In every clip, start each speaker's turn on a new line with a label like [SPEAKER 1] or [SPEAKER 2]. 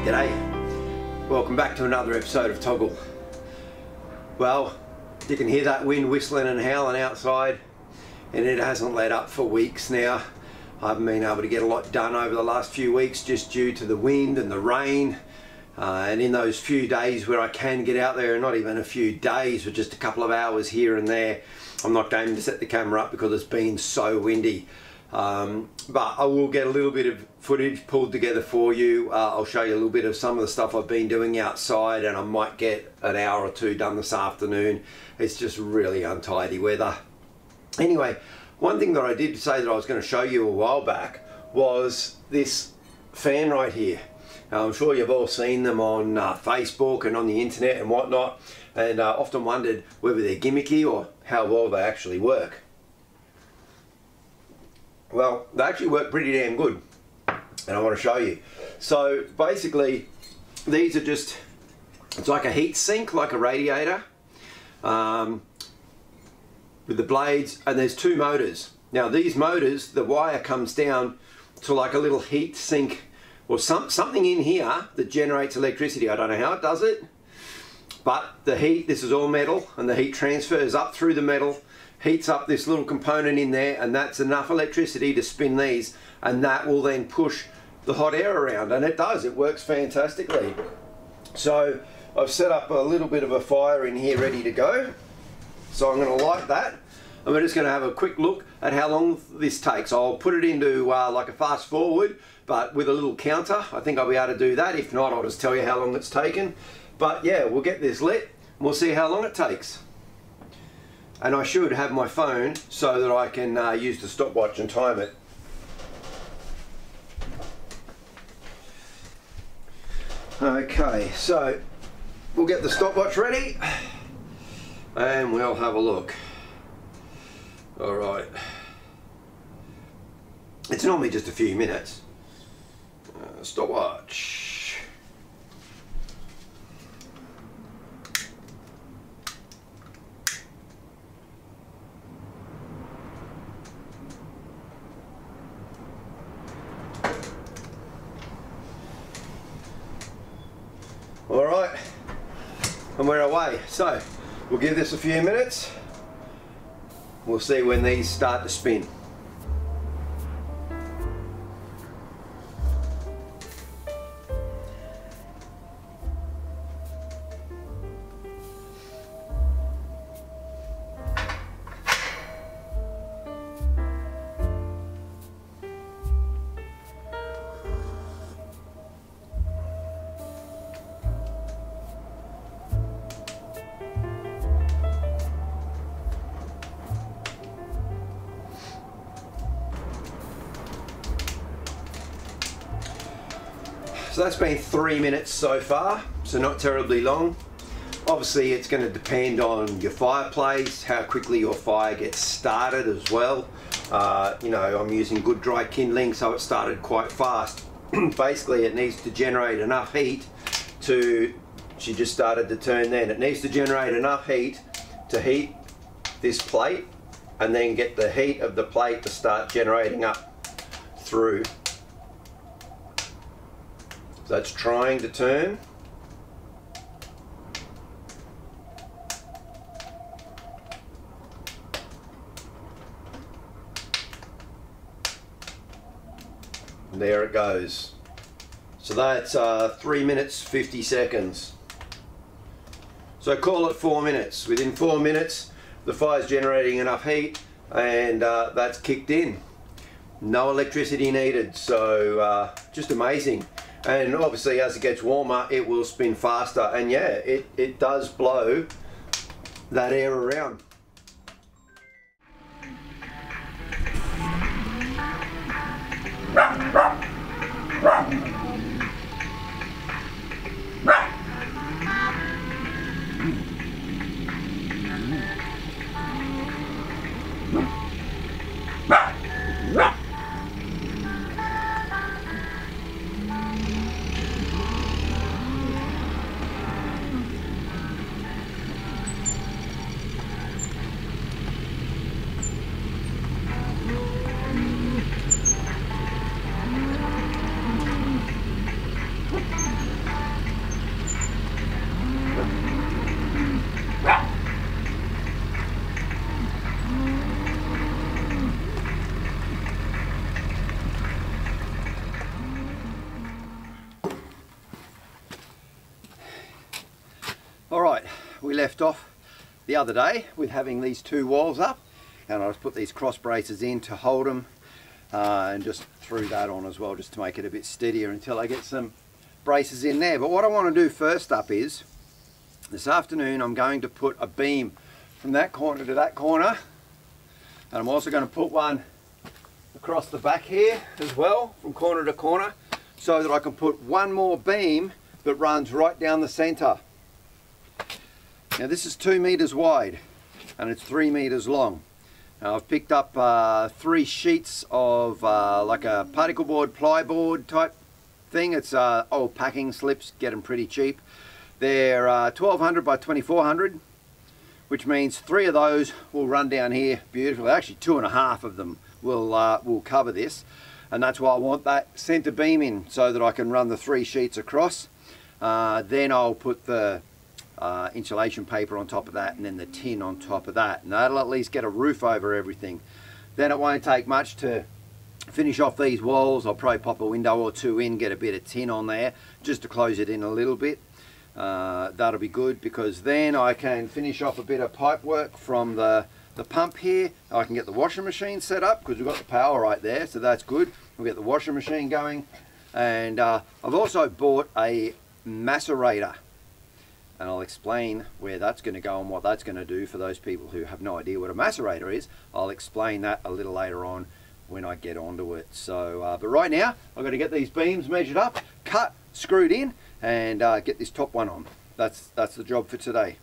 [SPEAKER 1] G'day, welcome back to another episode of TOGL. Well, you can hear that wind whistling and howling outside, and it hasn't let up for weeks now. I haven't been able to get a lot done over the last few weeks just due to the wind and the rain. And in those few days where I can get out there, and not even a few days, but just a couple of hours here and there, I'm not going to set the camera up because it's been so windy. But I will get a little bit of footage pulled together for you. I'll show you a little bit of some of the stuff I've been doing outside, and I might get an hour or two done this afternoon. It's just really untidy weather. Anyway, one thing that I did say that I was going to show you a while back was this fan right here. Now, I'm sure you've all seen them on Facebook and on the internet and whatnot, and often wondered whether they're gimmicky or how well they actually work. Well, they actually work pretty damn good, and I want to show you. So basically, these are just, it's like a heat sink, like a radiator, with the blades, and there's two motors. Now these motors, the wire comes down to like a little heat sink or something in here that generates electricity. I don't know how it does it, but the heat, this is all metal, and the heat transfers up through the metal, heats up this little component in there, and that's enough electricity to spin these, and that will then push the hot air around, and it does, it works fantastically. So I've set up a little bit of a fire in here ready to go, so I'm going to light that, and we're just going to have a quick look at how long this takes. I'll put it into like a fast forward, but with a little counter. I think I'll be able to do that. If not, I'll just tell you how long it's taken. But yeah, we'll get this lit and we'll see how long it takes. And I should have my phone so that I can use the stopwatch and time it. Okay, so we'll get the stopwatch ready and we'll have a look. All right. It's normally just a few minutes. Stopwatch. All right, and we're away. So we'll give this a few minutes. We'll see when these start to spin. So that's been 3 minutes so far, so not terribly long. Obviously it's going to depend on your fireplace, how quickly your fire gets started as well. You know, I'm using good dry kindling, so it started quite fast. Basically it needs to generate enough heat to, she just started to turn then, it needs to generate enough heat to heat this plate and then get the heat of the plate to start generating up through. So it's trying to turn. And there it goes. So that's 3 minutes 50 seconds. So call it 4 minutes. Within 4 minutes the fire's generating enough heat and that's kicked in. No electricity needed, so just amazing. And obviously as it gets warmer it will spin faster, and yeah, it does blow that air around. we left off the other day with having these two walls up, and I just put these cross braces in to hold them and just threw that on as well just to make it a bit steadier until I get some braces in there. But what I want to do first up is this afternoon I'm going to put a beam from that corner to that corner, and I'm also going to put one across the back here as well from corner to corner, so that I can put one more beam that runs right down the center. Now this is 2 meters wide and it's 3 meters long. Now I've picked up 3 sheets of like a particle board, plyboard type thing. It's old packing slips, get them pretty cheap. They're 1200 by 2400, which means 3 of those will run down here beautifully. Actually 2.5 of them will cover this, and that's why I want that center beam in, so that I can run the 3 sheets across. Then I'll put the insulation paper on top of that, and then the tin on top of that, and that'll at least get a roof over everything. Then it won't take much to finish off these walls. I'll probably pop a window or 2 in, get a bit of tin on there just to close it in a little bit. That'll be good, because then I can finish off a bit of pipe work from the pump here. I can get the washing machine set up because we've got the power right there, so that's good. We'll get the washing machine going, and I've also bought a macerator, and I'll explain where that's going to go and what that's going to do for those people who have no idea what a macerator is. I'll explain that a little later on when I get onto it. So, but right now I've got to get these beams measured up, cut, screwed in, and get this top one on. That's the job for today.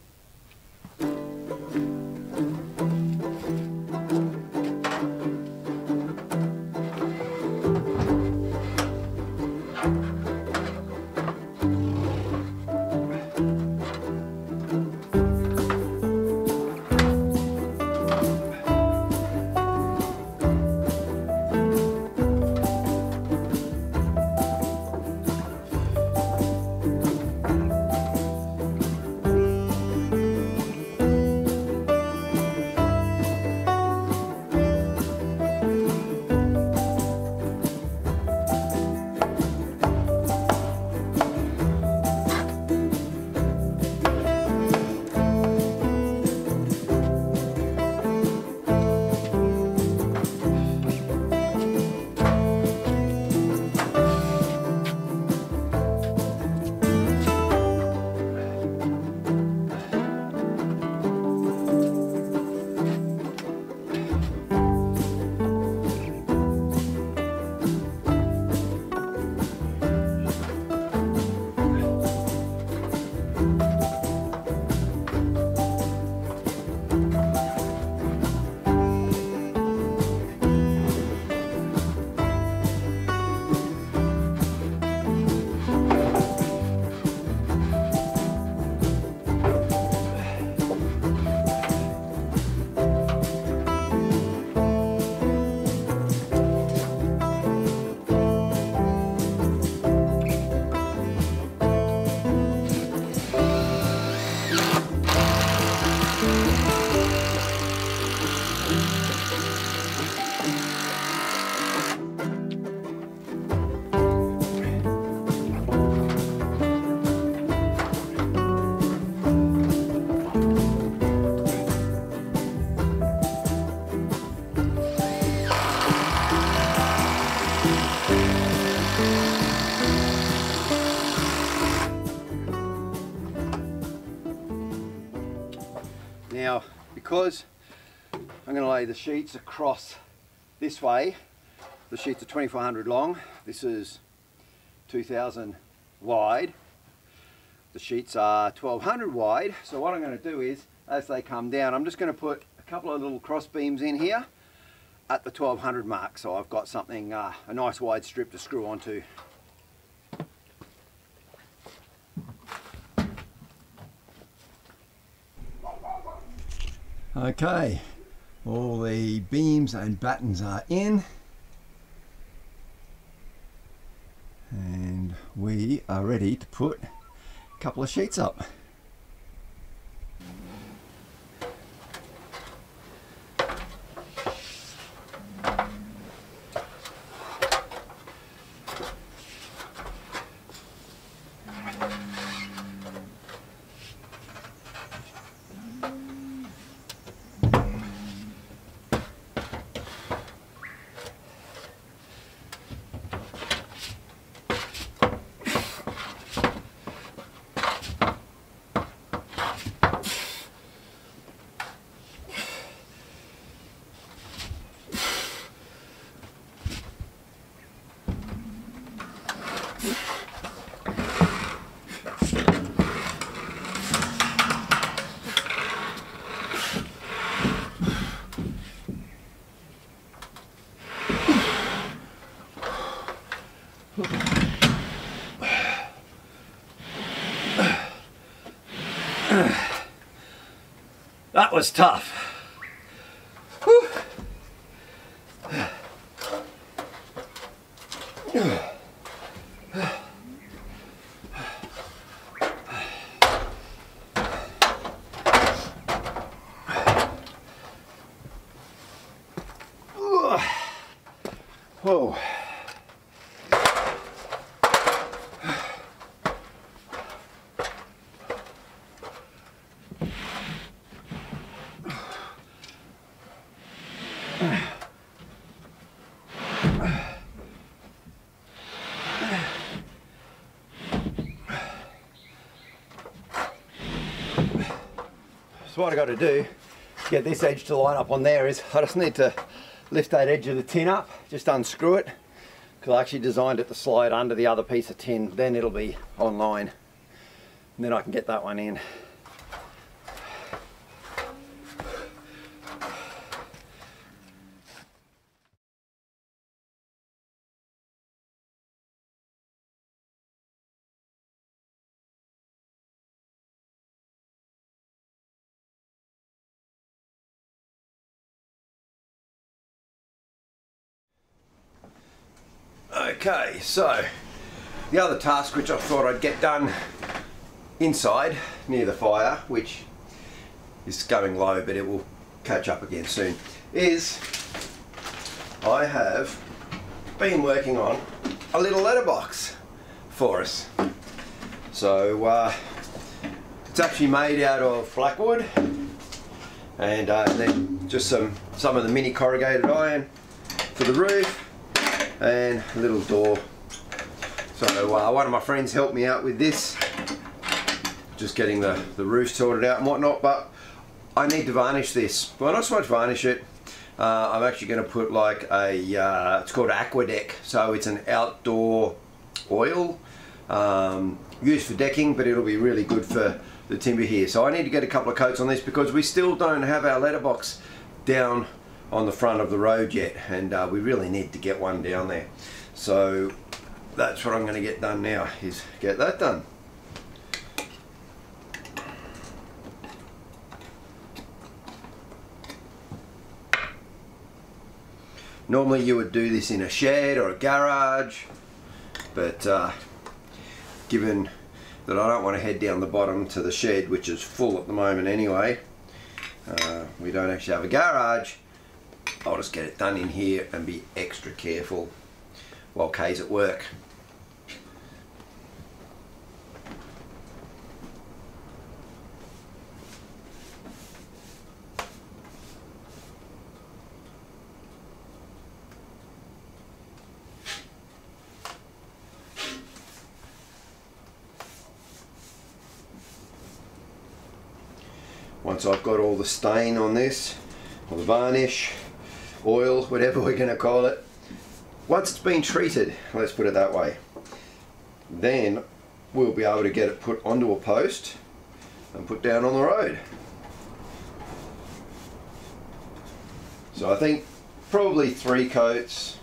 [SPEAKER 1] Now, because I'm going to lay the sheets across this way, the sheets are 2400 long, this is 2000 wide, the sheets are 1200 wide, so what I'm going to do is, as they come down, I'm just going to put a couple of little cross beams in here at the 1200 mark, so I've got something, a nice wide strip to screw onto. Okay, all the beams and battens are in, and we are ready to put a couple of sheets up. That was tough. Whew. Whoa. So what I got to do to get this edge to line up on there is I just need to lift that edge of the tin up, just unscrew it, because I actually designed it to slide under the other piece of tin, then it'll be on line, and then I can get that one in. Okay, so the other task which I thought I'd get done inside near the fire, which is going low but it will catch up again soon, is I have been working on a little letterbox for us. So it's actually made out of blackwood and then just some of the mini corrugated iron for the roof and a little door. So one of my friends helped me out with this, just getting the roof sorted out and whatnot, but I need to varnish this. Well, not so much varnish it, I'm actually going to put like a, it's called Aquadeck, so it's an outdoor oil used for decking, but it'll be really good for the timber here. So I need to get a couple of coats on this because we still don't have our letterbox down on the front of the road yet, and we really need to get one down there. So that's what I'm going to get done now, is get that done. Normally you would do this in a shed or a garage, but given that I don't want to head down the bottom to the shed, which is full at the moment anyway, we don't actually have a garage, I'll just get it done in here and be extra careful while Kay's at work. Once I've got all the stain on this, or the varnish, oil, whatever we're going to call it, once it's been treated, let's put it that way, then we'll be able to get it put onto a post and put down on the road. So I think probably 3 coats,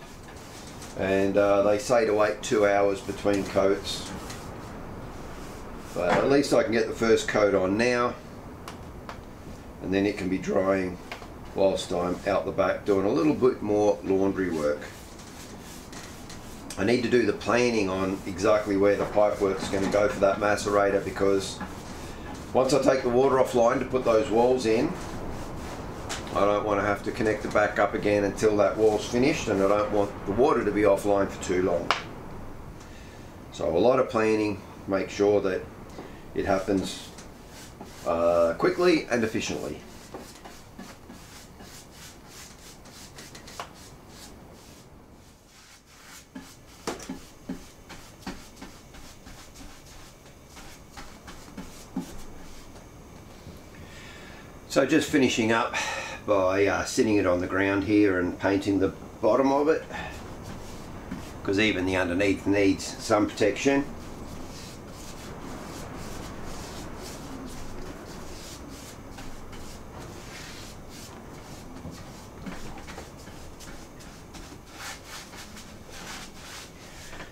[SPEAKER 1] and they say to wait 2 hours between coats, but at least I can get the first coat on now, and then it can be drying whilst I'm out the back doing a little bit more laundry work. I need to do the planning on exactly where the pipework is going to go for that macerator, because once I take the water offline to put those walls in, I don't want to have to connect it back up again until that wall's finished, and I don't want the water to be offline for too long. So a lot of planning, make sure that it happens quickly and efficiently. So just finishing up by sitting it on the ground here and painting the bottom of it. because even the underneath needs some protection.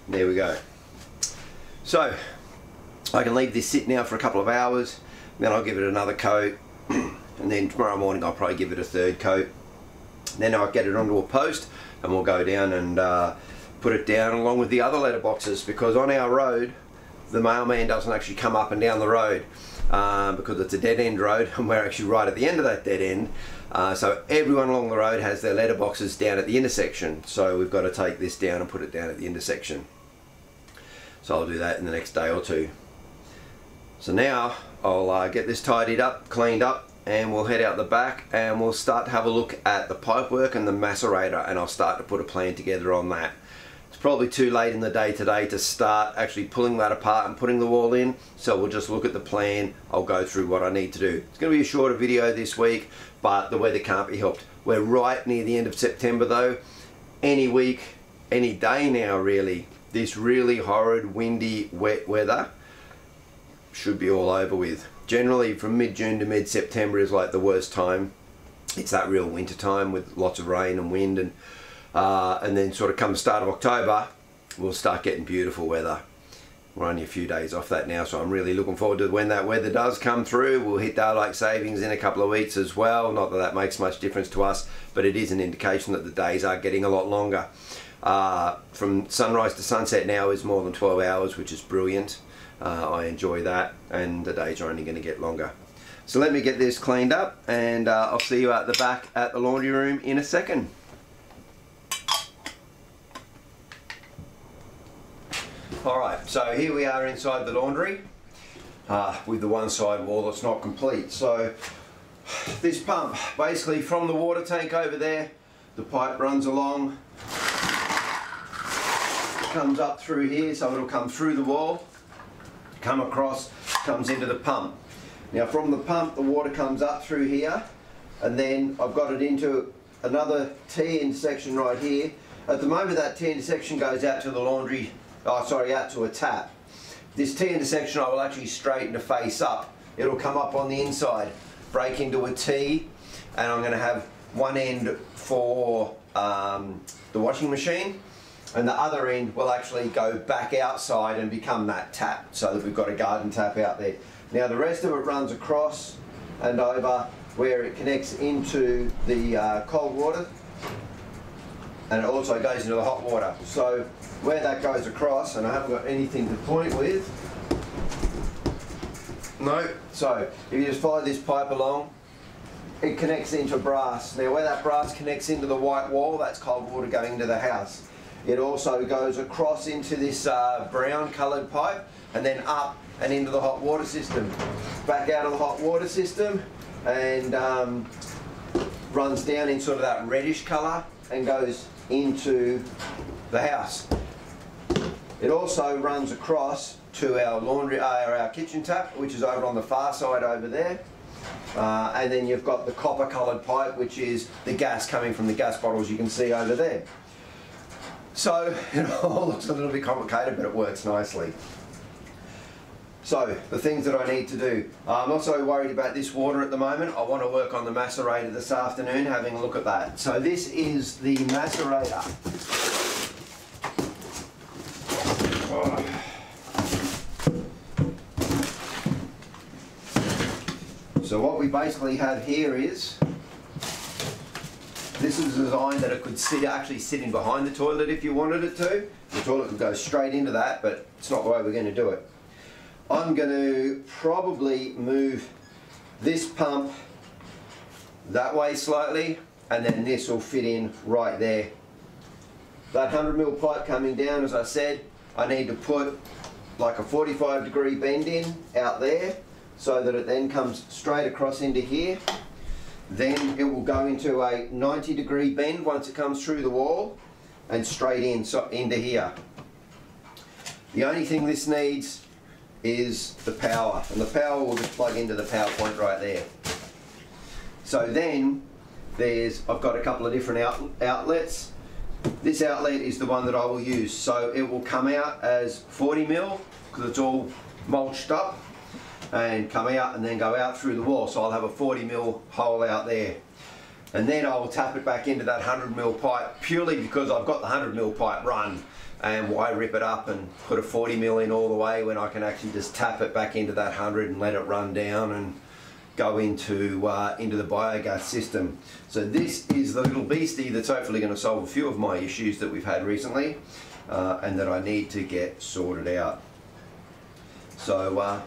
[SPEAKER 1] There we go. So I can leave this sit now for a couple of hours, then I'll give it another coat, and then tomorrow morning I'll probably give it a third coat. Then I'll get it onto a post and we'll go down and put it down along with the other letterboxes, because on our road the mailman doesn't actually come up and down the road because it's a dead end road and we're actually right at the end of that dead end. So everyone along the road has their letterboxes down at the intersection, so we've got to take this down and put it down at the intersection. So I'll do that in the next day or two. So now I'll get this tidied up, cleaned up, and we'll head out the back and we'll start to have a look at the pipework and the macerator, and I'll start to put a plan together on that. It's probably too late in the day today to start actually pulling that apart and putting the wall in, so we'll just look at the plan. I'll go through what I need to do. It's going to be a shorter video this week, but the weather can't be helped. We're right near the end of September though. Any week, any day now really, this really horrid, windy, wet weather should be all over with. Generally from mid-June to mid-September is like the worst time. It's that real winter time with lots of rain and wind, and then sort of come the start of October we'll start getting beautiful weather. We're only a few days off that now, so I'm really looking forward to when that weather does come through. We'll hit daylight savings in a couple of weeks as well. Not that that makes much difference to us, but it is an indication that the days are getting a lot longer. From sunrise to sunset now is more than 12 hours, which is brilliant. I enjoy that, and the days are only going to get longer. So let me get this cleaned up, and I'll see you at the back at the laundry room in a second. Alright, so here we are inside the laundry with the one side wall that's not complete. So this pump, basically from the water tank over there, the pipe runs along, comes up through here, so it'll come through the wall, come across, comes into the pump. Now from the pump the water comes up through here, and then I've got it into another T-end section right here. At the moment that T-end section goes out to the laundry, out to a tap. This T-end section I will actually straighten to face up. It'll come up on the inside, break into a T, and I'm going to have one end for the washing machine, and the other end will actually go back outside and become that tap, so that we've got a garden tap out there. Now the rest of it runs across and over where it connects into the cold water, and it also goes into the hot water. So where that goes across, and I haven't got anything to point with, no, so if you just follow this pipe along, it connects into brass. Now where that brass connects into the white wall, that's cold water going into the house. It also goes across into this brown coloured pipe, and then up and into the hot water system. Back out of the hot water system, and runs down in sort of that reddish colour and goes into the house. It also runs across to our laundry, our kitchen tap, which is over on the far side over there. And then you've got the copper coloured pipe, which is the gas coming from the gas bottles you can see over there. So it all looks a little bit complicated, but it works nicely. So the things that I need to do. I'm not so worried about this water at the moment. I want to work on the macerator this afternoon, having a look at that. So this is the macerator. So what we basically have here is, this is designed that it could actually sit in behind the toilet if you wanted it to. The toilet could go straight into that, but it's not the way we're going to do it. I'm going to probably move this pump that way slightly, and then this will fit in right there. That 100mm pipe coming down, as I said, I need to put like a 45-degree bend in out there, so that it then comes straight across into here. Then it will go into a 90-degree bend once it comes through the wall, and straight in into here. The only thing this needs is the power, and the power will just plug into the power point right there. So then I've got a couple of different outlets. This outlet is the one that I will use, so it will come out as 40 mil because it's all mulched up, and come out and then go out through the wall, so I'll have a 40 mil hole out there. And then I will tap it back into that 100 mil pipe, purely because I've got the 100 mil pipe run, and why rip it up and put a 40 mil in all the way when I can actually just tap it back into that 100 and let it run down and go into the biogas system. So this is the little beastie that's hopefully going to solve a few of my issues that we've had recently, and that I need to get sorted out. So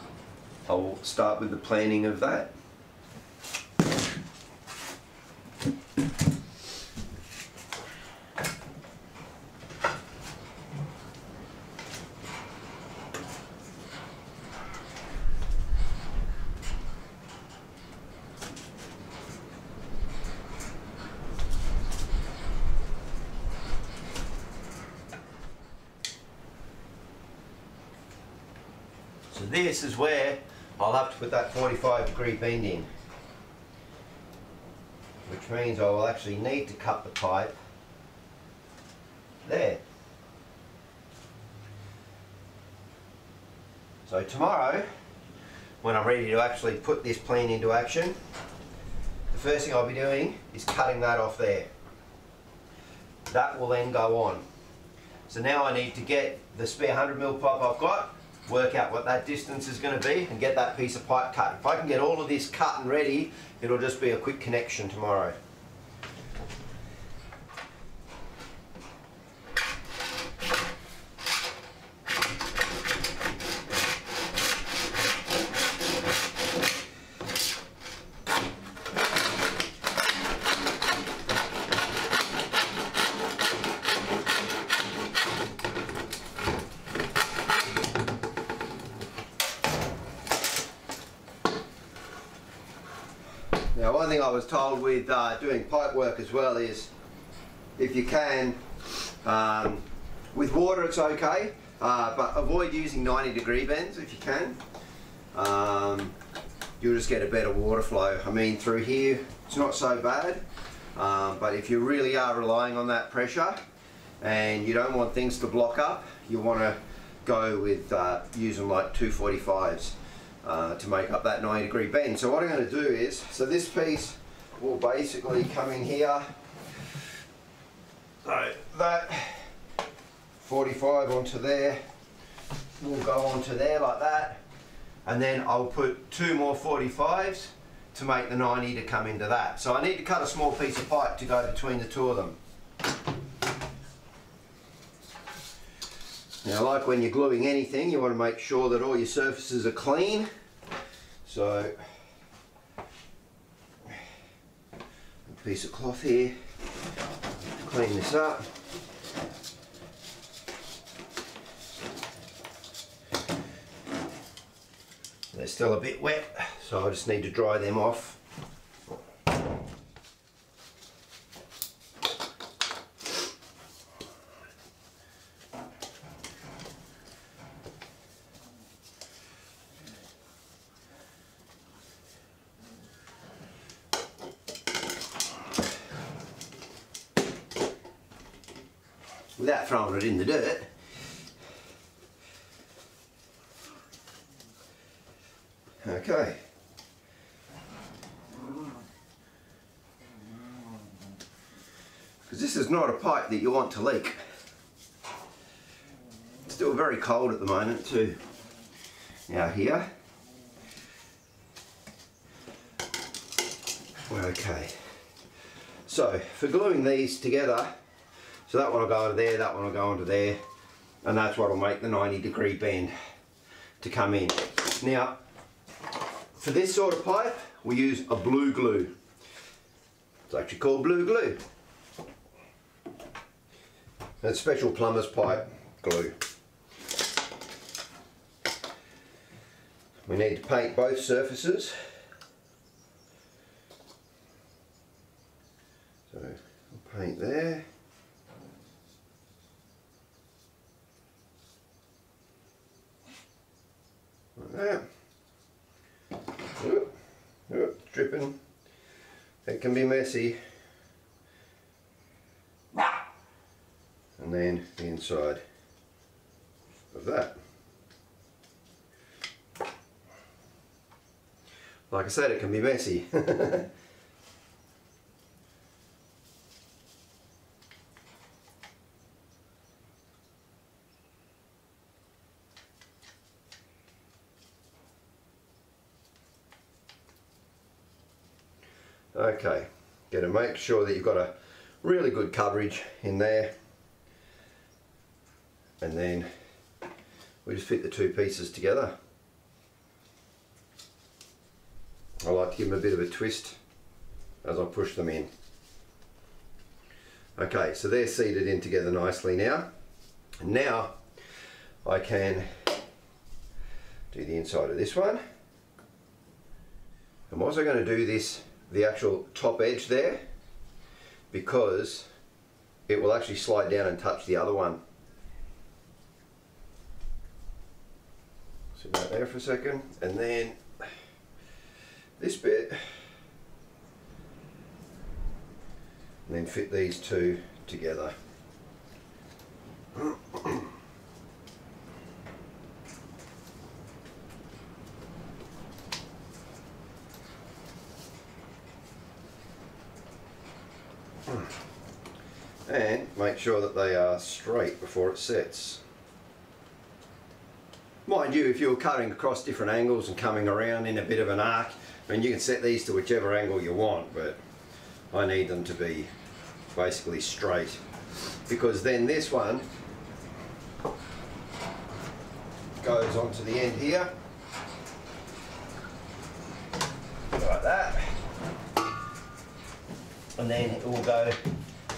[SPEAKER 1] I'll start with the planning of that. So this is where I'll have to put that 45-degree bend in, which means I will actually need to cut the pipe there. So tomorrow, when I'm ready to actually put this plan into action, the first thing I'll be doing is cutting that off there. That will then go on. So now I need to get the spare 100 mil pipe I've got, work out what that distance is going to be, and get that piece of pipe cut. If I can get all of this cut and ready, it'll just be a quick connection tomorrow. Now, one thing I was told with doing pipe work as well is, if you can, with water it's okay, but avoid using 90-degree bends if you can. You'll just get a better water flow. I mean, through here it's not so bad, but if you really are relying on that pressure and you don't want things to block up, you want to go with using like 245s. To make up that 90-degree bend. So what I'm going to do is, so this piece will basically come in here, so that 45 onto there will go onto there like that, and then I'll put 2 more 45s to make the 90 to come into that. So I need to cut a small piece of pipe to go between the two of them. Now, like when you're gluing anything, you want to make sure that all your surfaces are clean. So, a piece of cloth here to clean this up. They're still a bit wet, so I just need to dry them off. Without throwing it in the dirt. Okay. Because this is not a pipe that you want to leak. It's still very cold at the moment too. Now here. Okay. So for gluing these together, so that one will go into there, that one will go into there, and that's what will make the 90-degree bend to come in. Now, for this sort of pipe, we use a blue glue. It's actually called blue glue. That's special plumber's pipe glue. We need to paint both surfaces. So, we'll paint there. Like that. Dripping. It can be messy. inside of that. Like I said, it can be messy. Okay, got to make sure that you've got a really good coverage in there, and then we just fit the two pieces together. I like to give them a bit of a twist as I push them in. Okay, so they're seated in together nicely now. And now I can do the inside of this one. I'm also going to do this, the actual top edge there, because it will actually slide down and touch the other one. Sit that there for a second, and then this bit, and then fit these two together. And make sure that they are straight before it sets. Mind you, if you're cutting across different angles and coming around in a bit of an arc, I mean, you can set these to whichever angle you want, but I need them to be basically straight, because then this one goes onto the end here, like that, and then it will go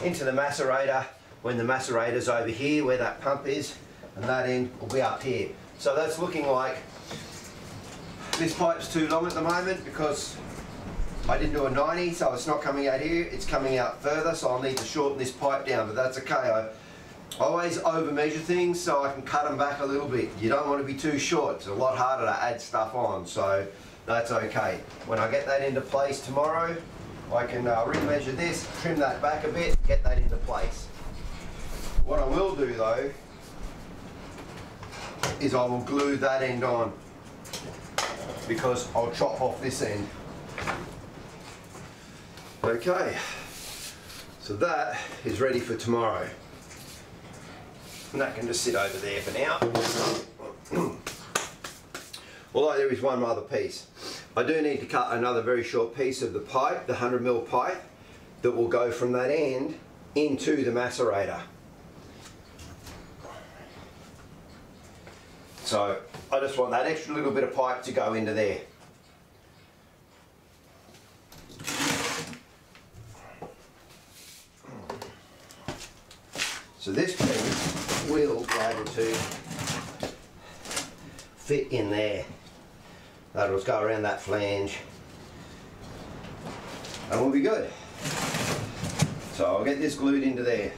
[SPEAKER 1] into the macerator when the macerator's over here where that pump is, and that end will be up here. So that's looking like this pipe's too long at the moment because I didn't do a 90, so it's not coming out here, it's coming out further, so I'll need to shorten this pipe down, but that's okay. I always over measure things so I can cut them back a little bit. You don't want to be too short, it's a lot harder to add stuff on, so that's okay. When I get that into place tomorrow, I can remeasure this, trim that back a bit, get that into place. What I will do though, is I will glue that end on, because I'll chop off this end. Okay, so that is ready for tomorrow. And that can just sit over there for now. Although there is one other piece. I do need to cut another very short piece of the pipe, the 100mm pipe, that will go from that end into the macerator. So I just want that extra little bit of pipe to go into there. So this piece will be able to fit in there. That'll go around that flange and we'll be good. So I'll get this glued into there.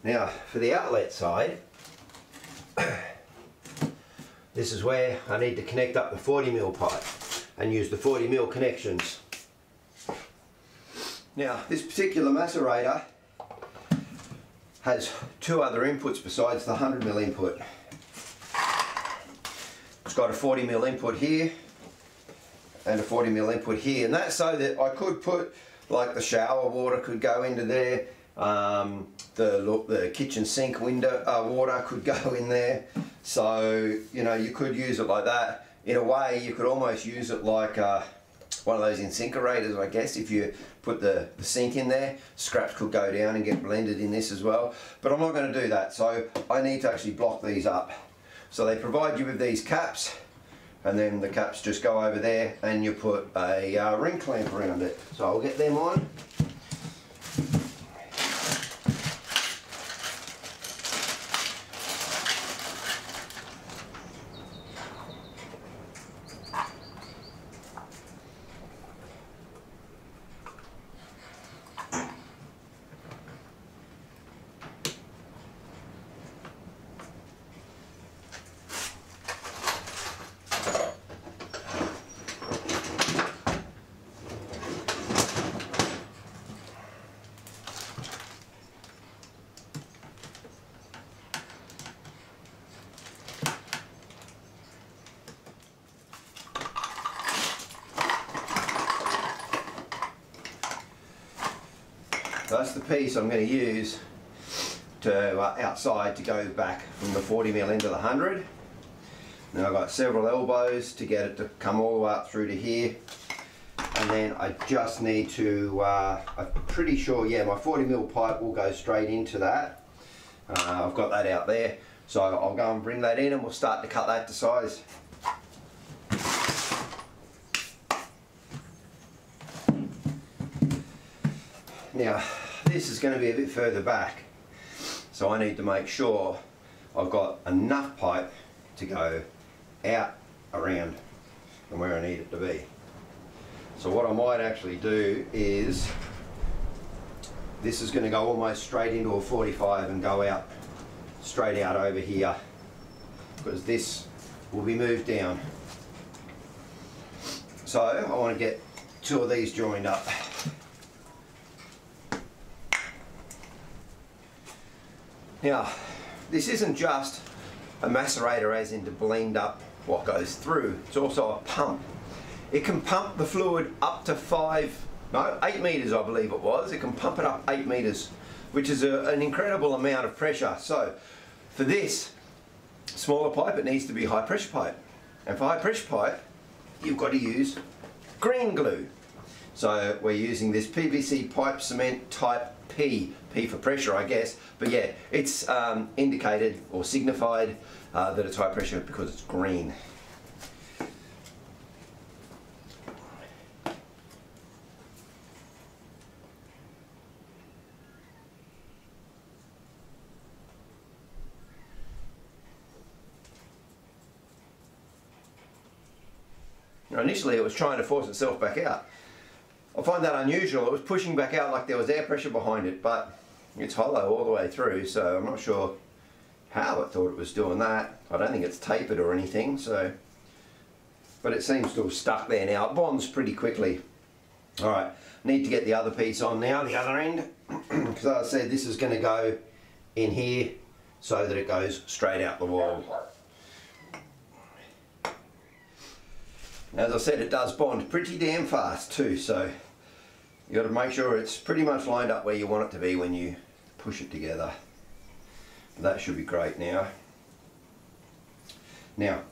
[SPEAKER 1] Now for the outlet side, this is where I need to connect up the 40mm pipe and use the 40mm connections. Now this particular macerator has two other inputs besides the 100mm input. It's got a 40mm input here and a 40mm input here, and that's so that I could put, like, the shower water could go into there, the kitchen sink window water could go in there, so you know, you could use it like that. In a way you could almost use it like one of those incinerators, I guess. If you put the sink in there, scraps could go down and get blended in this as well, but I'm not going to do that, so I need to actually block these up. So they provide you with these caps, and then the caps just go over there and you put a ring clamp around it. So I'll get them on. that's the piece I'm going to use to outside to go back from the 40mm into the 100. Now I've got several elbows to get it to come all the way up through to here, and then I just need to, I'm pretty sure, yeah, my 40mm pipe will go straight into that. I've got that out there, so I'll go and bring that in and we'll start to cut that to size. Now this is going to be a bit further back, so I need to make sure I've got enough pipe to go out around from where I need it to be. So what I might actually do is, this is going to go almost straight into a 45 and go out straight out over here, because this will be moved down. So I want to get 2 of these joined up. Now, this isn't just a macerator as in to blend up what goes through, it's also a pump. It can pump the fluid up to 8 meters I believe it was. It can pump it up 8 meters, which is an incredible amount of pressure. So for this smaller pipe, it needs to be high pressure pipe. And for high pressure pipe, you've got to use green glue. So we're using this PVC pipe cement type P for pressure, I guess, but yeah, it's indicated or signified that it's high pressure because it's green. Now, initially it was trying to force itself back out. I find that unusual. It was pushing back out like there was air pressure behind it, but it's hollow all the way through, so I'm not sure how it thought it was doing that. I don't think it's tapered or anything, so, but it seems to have stuck there now. It bonds pretty quickly. Alright, need to get the other piece on now, the other end, because as I said, this is going to go in here so that it goes straight out the wall. As I said, it does bond pretty damn fast too, so you got to make sure it's pretty much lined up where you want it to be when you push it together. That should be great now. Now,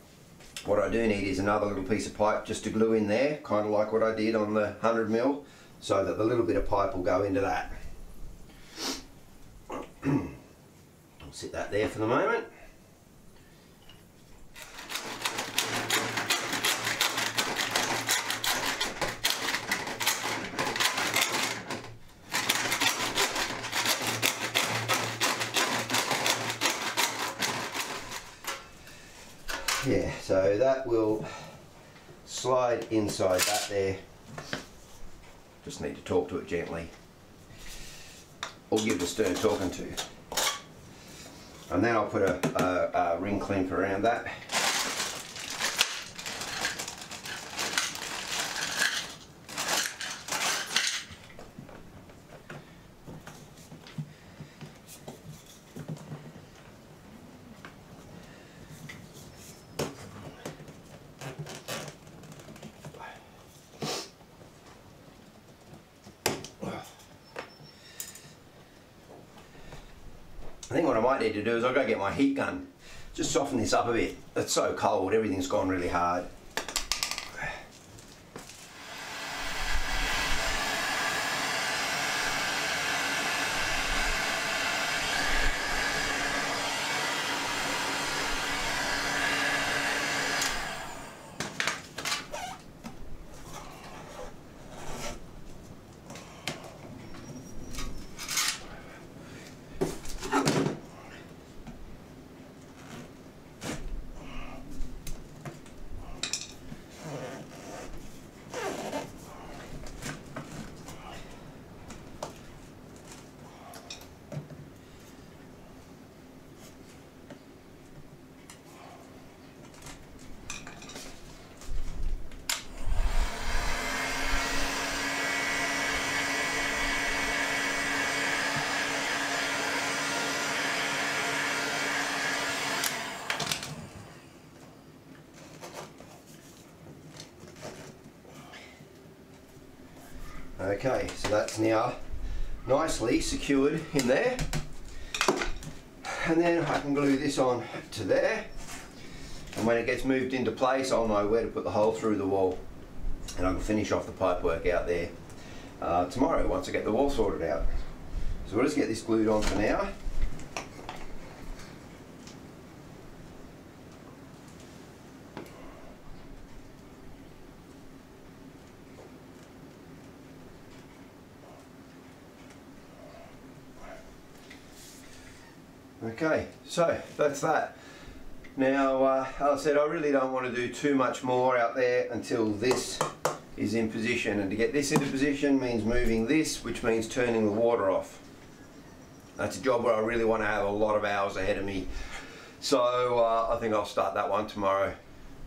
[SPEAKER 1] what I do need is another little piece of pipe just to glue in there, kind of like what I did on the 100mm, so that the little bit of pipe will go into that. I'll sit that there for the moment. Yeah, so that will slide inside that there. Just need to talk to it gently, or give it a stern talking to. And then I'll put a ring clamp around that. I think what I might need to do is I'll go get my heat gun, just soften this up a bit. It's so cold, everything's gone really hard. Okay, so that's now nicely secured in there. And then I can glue this on to there. And when it gets moved into place, I'll know where to put the hole through the wall. And I can finish off the pipe work out there tomorrow once I get the wall sorted out. So we'll just get this glued on for now. Okay, so that's that. Now, as I said, I really don't want to do too much more out there until this is in position. And to get this into position means moving this, which means turning the water off. That's a job where I really want to have a lot of hours ahead of me. So I think I'll start that one tomorrow.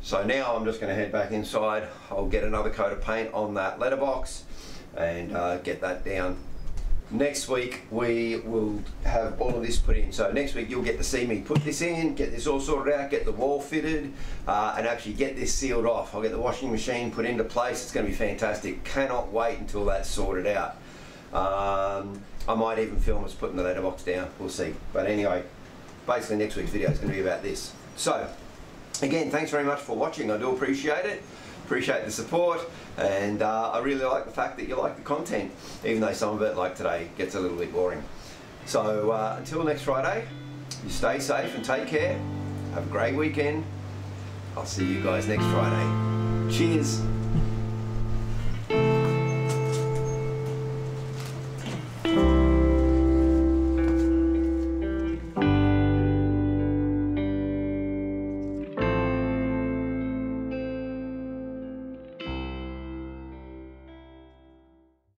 [SPEAKER 1] So now I'm just going to head back inside. I'll get another coat of paint on that letterbox and get that down. Next week we will have all of this put in. So next week you'll get to see me put this in, get this all sorted out, get the wall fitted, and actually get this sealed off. I'll get the washing machine put into place. It's going to be fantastic. Cannot wait until that's sorted out. I might even film us putting the letterbox down. We'll see. But anyway, basically next week's video is going to be about this. So again, thanks very much for watching. I do appreciate it. Appreciate the support, and I really like the fact that you like the content, even though some of it, like today, gets a little bit boring. So until next Friday, you stay safe and take care. Have a great weekend. I'll see you guys next Friday. Cheers.